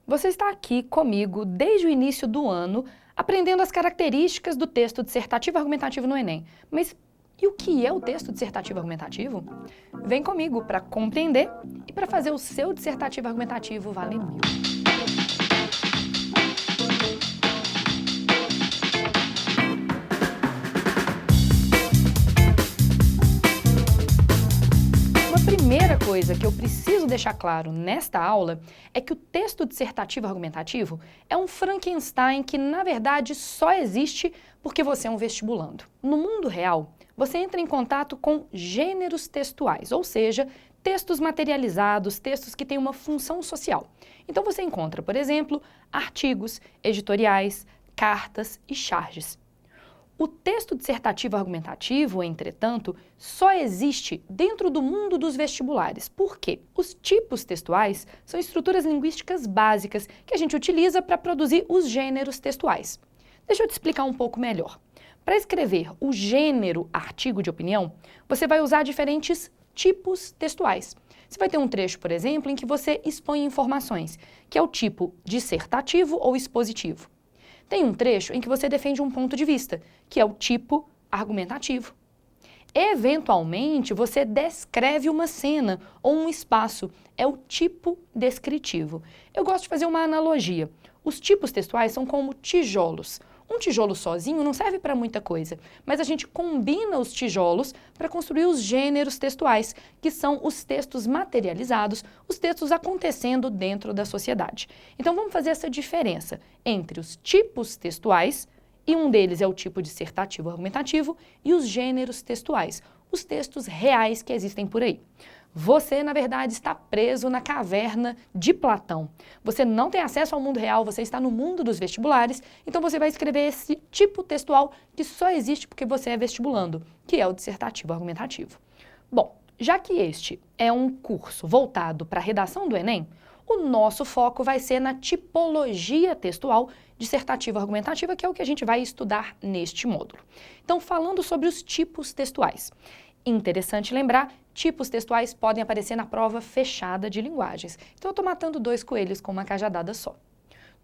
Você está aqui comigo desde o início do ano, aprendendo as características do texto dissertativo argumentativo no Enem. Mas e o que é o texto dissertativo argumentativo? Vem comigo para compreender e para fazer o seu dissertativo argumentativo valer 1000. Primeira coisa que eu preciso deixar claro nesta aula é que o texto dissertativo argumentativo é um Frankenstein que, na verdade, só existe porque você é um vestibulando. No mundo real, você entra em contato com gêneros textuais, ou seja, textos materializados, textos que têm uma função social. Então você encontra, por exemplo, artigos, editoriais, cartas e charges. O texto dissertativo argumentativo, entretanto, só existe dentro do mundo dos vestibulares. Por quê? Os tipos textuais são estruturas linguísticas básicas que a gente utiliza para produzir os gêneros textuais. Deixa eu te explicar um pouco melhor. Para escrever o gênero artigo de opinião, você vai usar diferentes tipos textuais. Você vai ter um trecho, por exemplo, em que você expõe informações, que é o tipo dissertativo ou expositivo. Tem um trecho em que você defende um ponto de vista, que é o tipo argumentativo. Eventualmente, você descreve uma cena ou um espaço, é o tipo descritivo. Eu gosto de fazer uma analogia. Os tipos textuais são como tijolos. Um tijolo sozinho não serve para muita coisa, mas a gente combina os tijolos para construir os gêneros textuais, que são os textos materializados, os textos acontecendo dentro da sociedade. Então vamos fazer essa diferença entre os tipos textuais, e um deles é o tipo dissertativo argumentativo, e os gêneros textuais, os textos reais que existem por aí. Você, na verdade, está preso na caverna de Platão. Você não tem acesso ao mundo real, você está no mundo dos vestibulares, então você vai escrever esse tipo textual que só existe porque você é vestibulando, que é o dissertativo argumentativo. Bom, já que este é um curso voltado para a redação do Enem, o nosso foco vai ser na tipologia textual dissertativa argumentativa, que é o que a gente vai estudar neste módulo. Então, falando sobre os tipos textuais. Interessante lembrar, tipos textuais podem aparecer na prova fechada de linguagens. Então eu estou matando dois coelhos com uma cajadada só.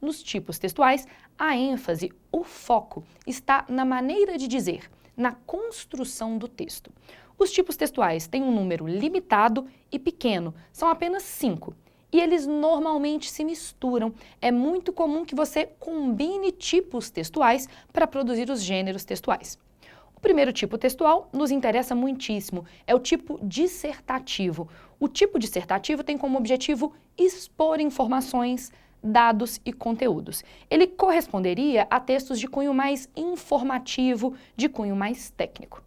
Nos tipos textuais, a ênfase, o foco, está na maneira de dizer, na construção do texto. Os tipos textuais têm um número limitado e pequeno, são apenas 5. E eles normalmente se misturam. É muito comum que você combine tipos textuais para produzir os gêneros textuais. O primeiro tipo textual nos interessa muitíssimo, é o tipo dissertativo. O tipo dissertativo tem como objetivo expor informações, dados e conteúdos. Ele corresponderia a textos de cunho mais informativo, de cunho mais técnico.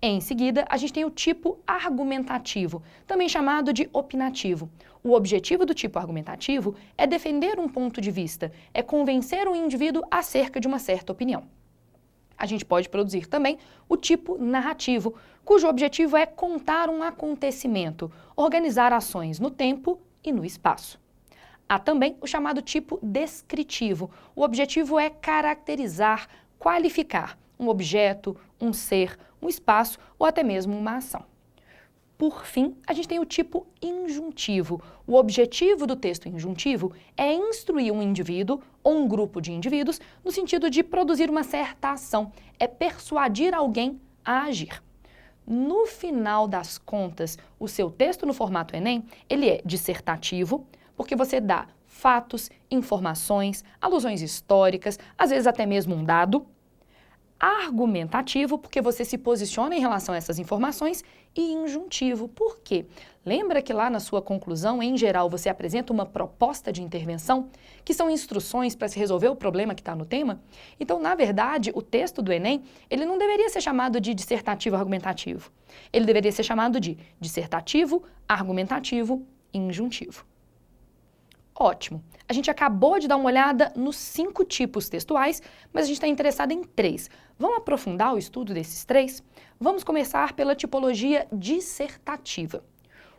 Em seguida, a gente tem o tipo argumentativo, também chamado de opinativo. O objetivo do tipo argumentativo é defender um ponto de vista, é convencer o indivíduo acerca de uma certa opinião. A gente pode produzir também o tipo narrativo, cujo objetivo é contar um acontecimento, organizar ações no tempo e no espaço. Há também o chamado tipo descritivo. O objetivo é caracterizar, qualificar um objeto, um ser, um espaço ou até mesmo uma ação. Por fim, a gente tem o tipo injuntivo. O objetivo do texto injuntivo é instruir um indivíduo ou um grupo de indivíduos no sentido de produzir uma certa ação, é persuadir alguém a agir. No final das contas, o seu texto no formato Enem, ele é dissertativo, porque você dá fatos, informações, alusões históricas, às vezes até mesmo um dado. Argumentativo, porque você se posiciona em relação a essas informações, e injuntivo, por quê? Lembra que lá na sua conclusão, em geral, você apresenta uma proposta de intervenção, que são instruções para se resolver o problema que está no tema? Então, na verdade, o texto do Enem, ele não deveria ser chamado de dissertativo argumentativo. Ele deveria ser chamado de dissertativo, argumentativo e injuntivo. Ótimo! A gente acabou de dar uma olhada nos 5 tipos textuais, mas a gente está interessado em 3. Vamos aprofundar o estudo desses 3? Vamos começar pela tipologia dissertativa.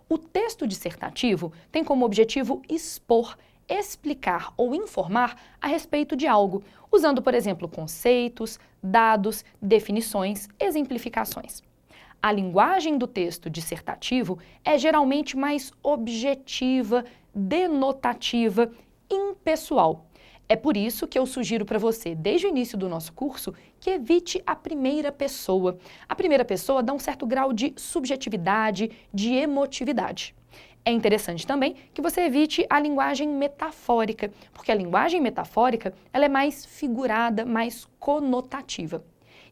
O texto dissertativo tem como objetivo expor, explicar ou informar a respeito de algo, usando, por exemplo, conceitos, dados, definições, exemplificações. A linguagem do texto dissertativo é geralmente mais objetiva, denotativa, impessoal. É por isso que eu sugiro para você, desde o início do nosso curso, que evite a primeira pessoa. A primeira pessoa dá um certo grau de subjetividade, de emotividade. É interessante também que você evite a linguagem metafórica, porque a linguagem metafórica ela é mais figurada, mais conotativa.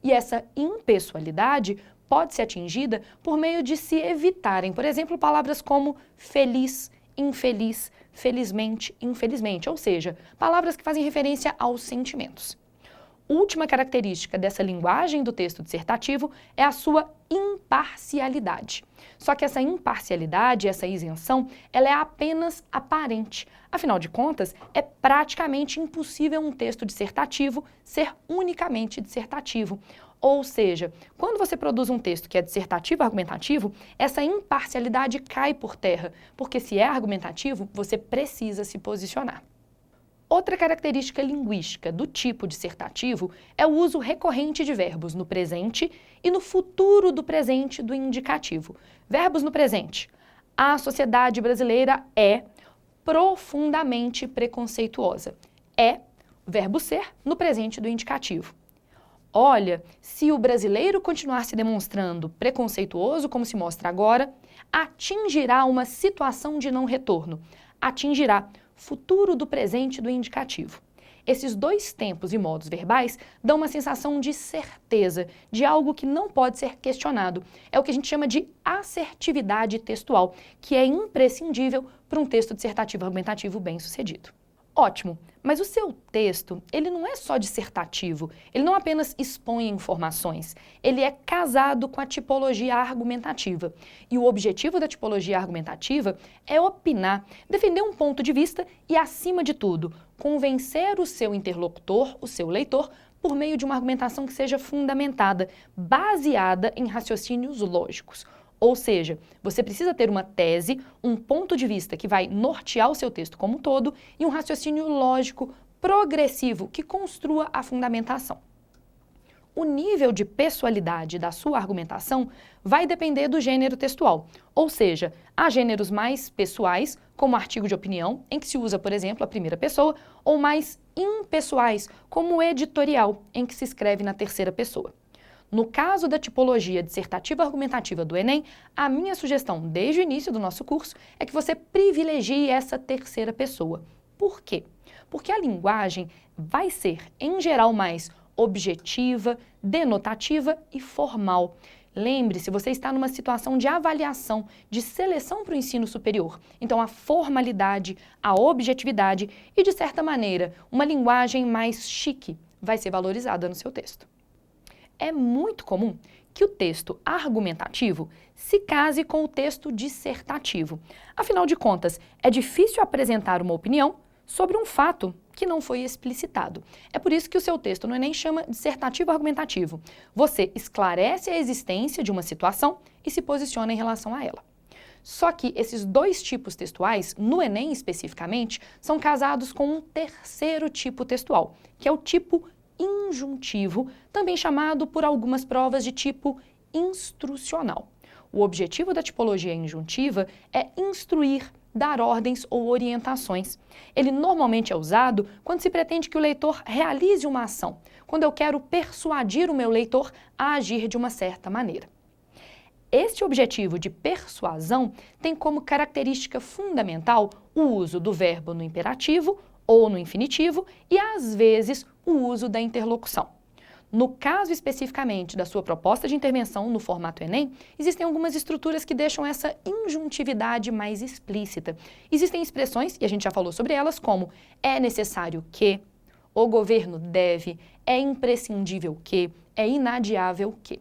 E essa impessoalidade pode ser atingida por meio de se evitarem, por exemplo, palavras como feliz, infeliz, felizmente, infelizmente, ou seja, palavras que fazem referência aos sentimentos. Última característica dessa linguagem do texto dissertativo é a sua imparcialidade. Só que essa imparcialidade, essa isenção, ela é apenas aparente. Afinal de contas, é praticamente impossível um texto dissertativo ser unicamente dissertativo. Ou seja, quando você produz um texto que é dissertativo argumentativo, essa imparcialidade cai por terra, porque se é argumentativo, você precisa se posicionar. Outra característica linguística do tipo dissertativo é o uso recorrente de verbos no presente e no futuro do presente do indicativo. Verbos no presente. A sociedade brasileira é profundamente preconceituosa. É, verbo ser, no presente do indicativo. Olha, se o brasileiro continuar se demonstrando preconceituoso, como se mostra agora, atingirá uma situação de não retorno. Atingirá, futuro do presente do indicativo. Esses dois tempos e modos verbais dão uma sensação de certeza, de algo que não pode ser questionado. É o que a gente chama de assertividade textual, que é imprescindível para um texto dissertativo argumentativo bem-sucedido. Ótimo, mas o seu texto, ele não é só dissertativo, ele não apenas expõe informações, ele é casado com a tipologia argumentativa. E o objetivo da tipologia argumentativa é opinar, defender um ponto de vista e, acima de tudo, convencer o seu interlocutor, o seu leitor, por meio de uma argumentação que seja fundamentada, baseada em raciocínios lógicos. Ou seja, você precisa ter uma tese, um ponto de vista que vai nortear o seu texto como um todo e um raciocínio lógico progressivo que construa a fundamentação. O nível de pessoalidade da sua argumentação vai depender do gênero textual, ou seja, há gêneros mais pessoais, como artigo de opinião, em que se usa, por exemplo, a primeira pessoa, ou mais impessoais, como o editorial, em que se escreve na terceira pessoa. No caso da tipologia dissertativa argumentativa do Enem, a minha sugestão desde o início do nosso curso é que você privilegie essa terceira pessoa. Por quê? Porque a linguagem vai ser, em geral, mais objetiva, denotativa e formal. Lembre-se, você está numa situação de avaliação, de seleção para o ensino superior. Então, a formalidade, a objetividade e, de certa maneira, uma linguagem mais chique vai ser valorizada no seu texto. É muito comum que o texto argumentativo se case com o texto dissertativo. Afinal de contas, é difícil apresentar uma opinião sobre um fato que não foi explicitado. É por isso que o seu texto no Enem chama dissertativo argumentativo. Você esclarece a existência de uma situação e se posiciona em relação a ela. Só que esses dois tipos textuais, no Enem especificamente, são casados com um terceiro tipo textual, que é o tipo injuntivo, também chamado por algumas provas de tipo instrucional. O objetivo da tipologia injuntiva é instruir, dar ordens ou orientações. Ele normalmente é usado quando se pretende que o leitor realize uma ação, quando eu quero persuadir o meu leitor a agir de uma certa maneira. Este objetivo de persuasão tem como característica fundamental o uso do verbo no imperativo ou no infinitivo e, às vezes, o uso da interlocução. No caso especificamente da sua proposta de intervenção no formato Enem, existem algumas estruturas que deixam essa injuntividade mais explícita. Existem expressões, e a gente já falou sobre elas, como é necessário que, o governo deve, é imprescindível que, é inadiável que.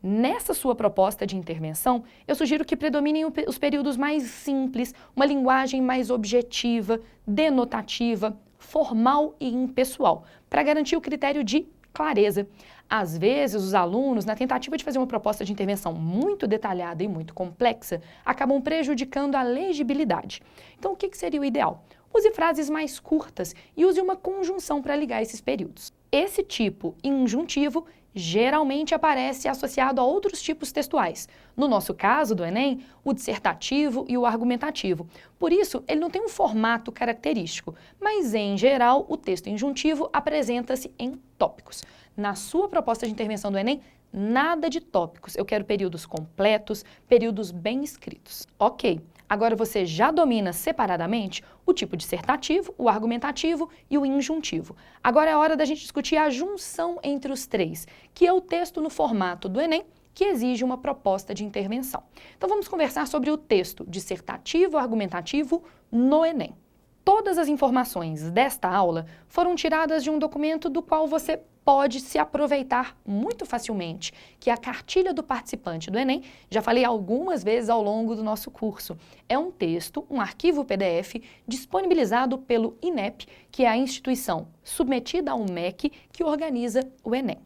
Nessa sua proposta de intervenção, eu sugiro que predominem os períodos mais simples, uma linguagem mais objetiva, denotativa, formal e impessoal, para garantir o critério de clareza. Às vezes, os alunos, na tentativa de fazer uma proposta de intervenção muito detalhada e muito complexa, acabam prejudicando a legibilidade. Então, o que seria o ideal? Use frases mais curtas e use uma conjunção para ligar esses períodos. Esse tipo injuntivo geralmente aparece associado a outros tipos textuais. No nosso caso do Enem, o dissertativo e o argumentativo. Por isso, ele não tem um formato característico, mas, em geral, o texto injuntivo apresenta-se em tópicos. Na sua proposta de intervenção do Enem, nada de tópicos. Eu quero períodos completos, períodos bem escritos. Ok. Agora você já domina separadamente o tipo dissertativo, o argumentativo e o injuntivo. Agora é hora da gente discutir a junção entre os três, que é o texto no formato do Enem, que exige uma proposta de intervenção. Então vamos conversar sobre o texto dissertativo argumentativo no Enem. Todas as informações desta aula foram tiradas de um documento do qual você pode se aproveitar muito facilmente, que é a cartilha do participante do Enem. Já falei algumas vezes ao longo do nosso curso. É um texto, um arquivo PDF, disponibilizado pelo INEP, que é a instituição submetida ao MEC que organiza o Enem.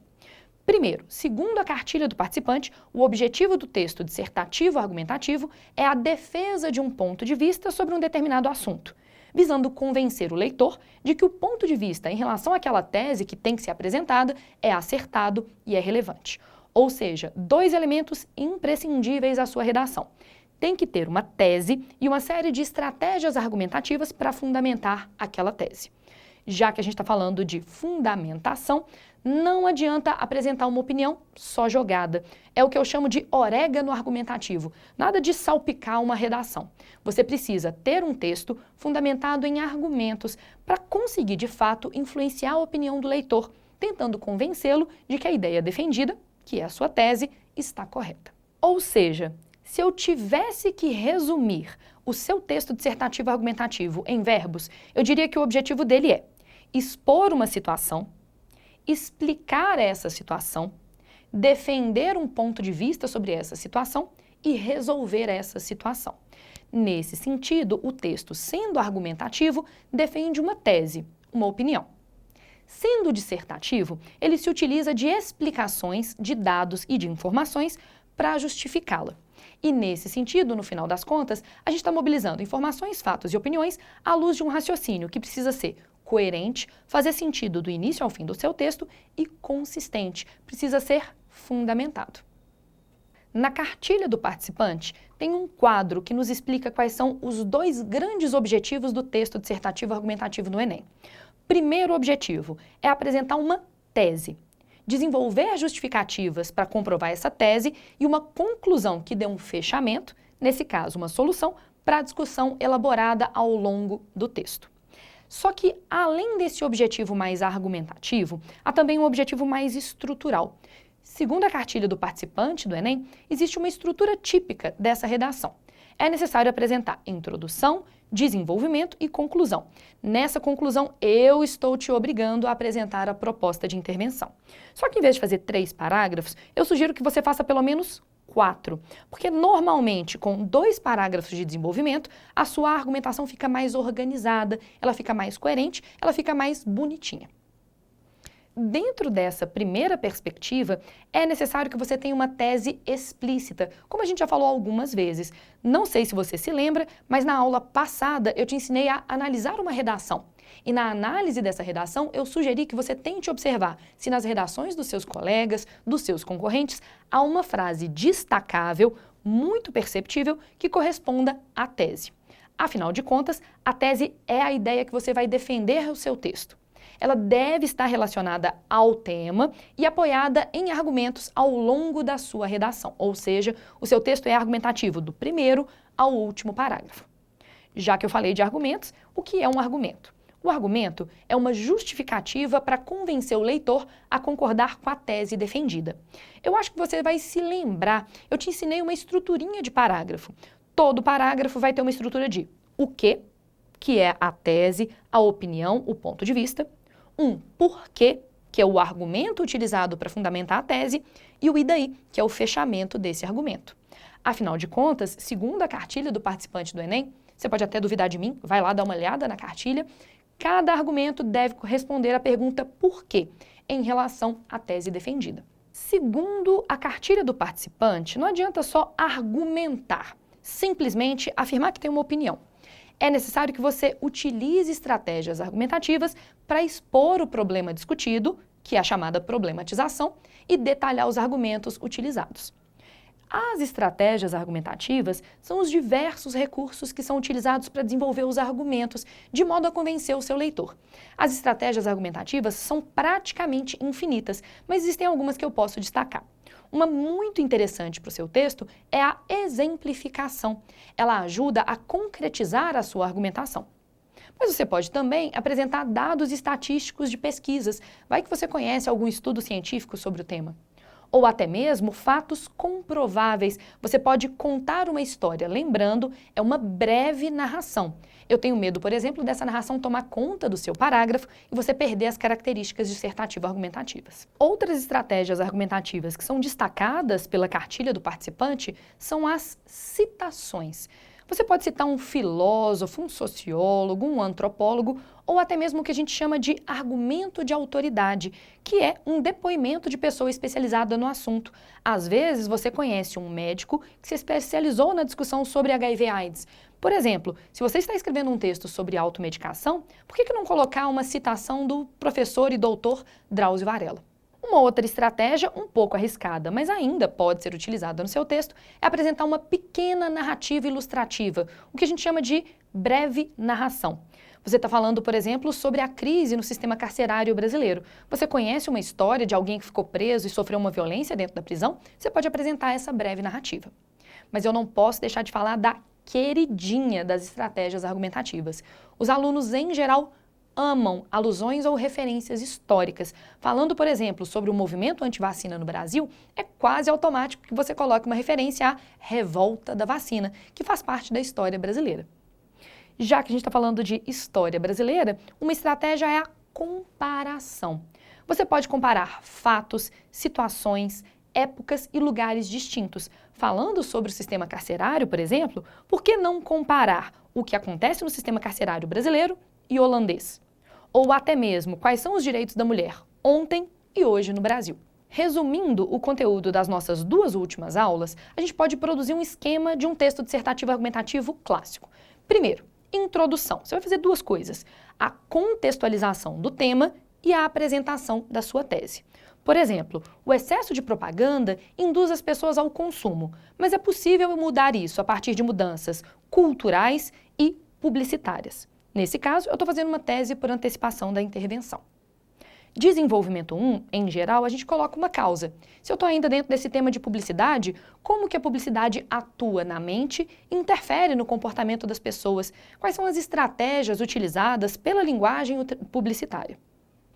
Primeiro, segundo a cartilha do participante, o objetivo do texto dissertativo argumentativo é a defesa de um ponto de vista sobre um determinado assunto, visando convencer o leitor de que o ponto de vista em relação àquela tese que tem que ser apresentada é acertado e é relevante. Ou seja, dois elementos imprescindíveis à sua redação. Tem que ter uma tese e uma série de estratégias argumentativas para fundamentar aquela tese. Já que a gente está falando de fundamentação, não adianta apresentar uma opinião só jogada. É o que eu chamo de orégano argumentativo. Nada de salpicar uma redação. Você precisa ter um texto fundamentado em argumentos para conseguir, de fato, influenciar a opinião do leitor, tentando convencê-lo de que a ideia defendida, que é a sua tese, está correta. Ou seja, se eu tivesse que resumir o seu texto dissertativo argumentativo em verbos, eu diria que o objetivo dele é expor uma situação, explicar essa situação, defender um ponto de vista sobre essa situação e resolver essa situação. Nesse sentido, o texto, sendo argumentativo, defende uma tese, uma opinião. Sendo dissertativo, ele se utiliza de explicações, de dados e de informações para justificá-la. E nesse sentido, no final das contas, a gente está mobilizando informações, fatos e opiniões à luz de um raciocínio que precisa ser coerente, fazer sentido do início ao fim do seu texto e consistente, precisa ser fundamentado. Na cartilha do participante, tem um quadro que nos explica quais são os dois grandes objetivos do texto dissertativo argumentativo no Enem. Primeiro objetivo é apresentar uma tese, desenvolver justificativas para comprovar essa tese e uma conclusão que dê um fechamento, nesse caso uma solução, para a discussão elaborada ao longo do texto. Só que, além desse objetivo mais argumentativo, há também um objetivo mais estrutural. Segundo a cartilha do participante do Enem, existe uma estrutura típica dessa redação. É necessário apresentar introdução, desenvolvimento e conclusão. Nessa conclusão, eu estou te obrigando a apresentar a proposta de intervenção. Só que, em vez de fazer 3 parágrafos, eu sugiro que você faça pelo menos 4, porque normalmente com 2 parágrafos de desenvolvimento, a sua argumentação fica mais organizada, ela fica mais coerente, ela fica mais bonitinha. Dentro dessa primeira perspectiva, é necessário que você tenha uma tese explícita, como a gente já falou algumas vezes. Não sei se você se lembra, mas na aula passada eu te ensinei a analisar uma redação. E na análise dessa redação, eu sugeri que você tente observar se nas redações dos seus colegas, dos seus concorrentes, há uma frase destacável, muito perceptível, que corresponda à tese. Afinal de contas, a tese é a ideia que você vai defender o seu texto. Ela deve estar relacionada ao tema e apoiada em argumentos ao longo da sua redação, ou seja, o seu texto é argumentativo do primeiro ao último parágrafo. Já que eu falei de argumentos, o que é um argumento? O argumento é uma justificativa para convencer o leitor a concordar com a tese defendida. Eu acho que você vai se lembrar, eu te ensinei uma estruturinha de parágrafo. Todo parágrafo vai ter uma estrutura de o que é a tese, a opinião, o ponto de vista, um porquê, que é o argumento utilizado para fundamentar a tese, e o e daí, que é o fechamento desse argumento. Afinal de contas, segundo a cartilha do participante do Enem, você pode até duvidar de mim, vai lá dar uma olhada na cartilha, cada argumento deve responder à pergunta por quê, em relação à tese defendida. Segundo a cartilha do participante, não adianta só argumentar, simplesmente afirmar que tem uma opinião. É necessário que você utilize estratégias argumentativas para expor o problema discutido, que é a chamada problematização, e detalhar os argumentos utilizados. As estratégias argumentativas são os diversos recursos que são utilizados para desenvolver os argumentos, de modo a convencer o seu leitor. As estratégias argumentativas são praticamente infinitas, mas existem algumas que eu posso destacar. Uma muito interessante para o seu texto é a exemplificação. Ela ajuda a concretizar a sua argumentação. Mas você pode também apresentar dados estatísticos de pesquisas. Vai que você conhece algum estudo científico sobre o tema. Ou até mesmo fatos comprováveis. Você pode contar uma história, lembrando, é uma breve narração. Eu tenho medo, por exemplo, dessa narração tomar conta do seu parágrafo e você perder as características dissertativo-argumentativas. Outras estratégias argumentativas que são destacadas pela cartilha do participante são as citações. Você pode citar um filósofo, um sociólogo, um antropólogo ou até mesmo o que a gente chama de argumento de autoridade, que é um depoimento de pessoa especializada no assunto. Às vezes você conhece um médico que se especializou na discussão sobre HIV/AIDS. Por exemplo, se você está escrevendo um texto sobre automedicação, por que não colocar uma citação do professor e doutor Drauzio Varella? Uma outra estratégia, um pouco arriscada, mas ainda pode ser utilizada no seu texto, é apresentar uma pequena narrativa ilustrativa, o que a gente chama de breve narração. Você está falando, por exemplo, sobre a crise no sistema carcerário brasileiro. Você conhece uma história de alguém que ficou preso e sofreu uma violência dentro da prisão? Você pode apresentar essa breve narrativa. Mas eu não posso deixar de falar da queridinha das estratégias argumentativas. Os alunos, em geral, amam alusões ou referências históricas. Falando, por exemplo, sobre o movimento antivacina no Brasil, é quase automático que você coloque uma referência à revolta da vacina, que faz parte da história brasileira. Já que a gente está falando de história brasileira, uma estratégia é a comparação. Você pode comparar fatos, situações, épocas e lugares distintos. Falando sobre o sistema carcerário, por exemplo, por que não comparar o que acontece no sistema carcerário brasileiro e holandês? Ou até mesmo quais são os direitos da mulher ontem e hoje no Brasil. Resumindo o conteúdo das nossas duas últimas aulas, a gente pode produzir um esquema de um texto dissertativo argumentativo clássico. Primeiro, introdução. Você vai fazer duas coisas: a contextualização do tema e a apresentação da sua tese. Por exemplo, o excesso de propaganda induz as pessoas ao consumo, mas é possível mudar isso a partir de mudanças culturais e publicitárias. Nesse caso, eu estou fazendo uma tese por antecipação da intervenção. Desenvolvimento 1, em geral, a gente coloca uma causa. Se eu estou ainda dentro desse tema de publicidade, como que a publicidade atua na mente e interfere no comportamento das pessoas? Quais são as estratégias utilizadas pela linguagem publicitária?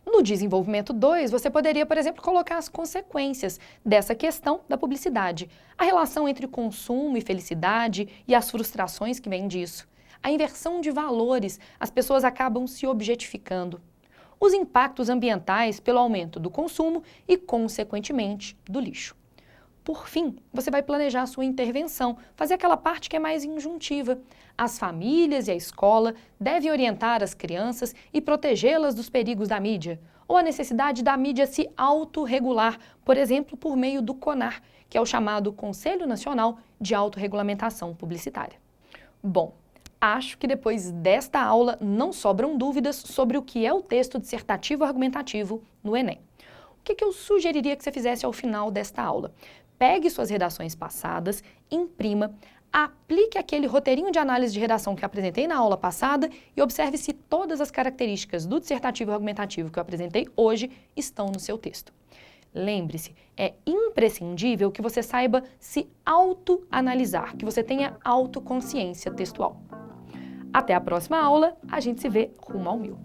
No desenvolvimento 2, você poderia, por exemplo, colocar as consequências dessa questão da publicidade, a relação entre consumo e felicidade e as frustrações que vêm disso. A inversão de valores, as pessoas acabam se objetificando. Os impactos ambientais pelo aumento do consumo e, consequentemente, do lixo. Por fim, você vai planejar a sua intervenção, fazer aquela parte que é mais injuntiva. As famílias e a escola devem orientar as crianças e protegê-las dos perigos da mídia, ou a necessidade da mídia se autorregular, por exemplo, por meio do CONAR, que é o chamado Conselho Nacional de Autorregulamentação Publicitária. Bom, acho que depois desta aula não sobram dúvidas sobre o que é o texto dissertativo argumentativo no Enem. O que eu sugeriria que você fizesse ao final desta aula? Pegue suas redações passadas, imprima, aplique aquele roteirinho de análise de redação que eu apresentei na aula passada e observe se todas as características do dissertativo argumentativo que eu apresentei hoje estão no seu texto. Lembre-se, é imprescindível que você saiba se autoanalisar, que você tenha autoconsciência textual. Até a próxima aula, a gente se vê rumo ao 1000.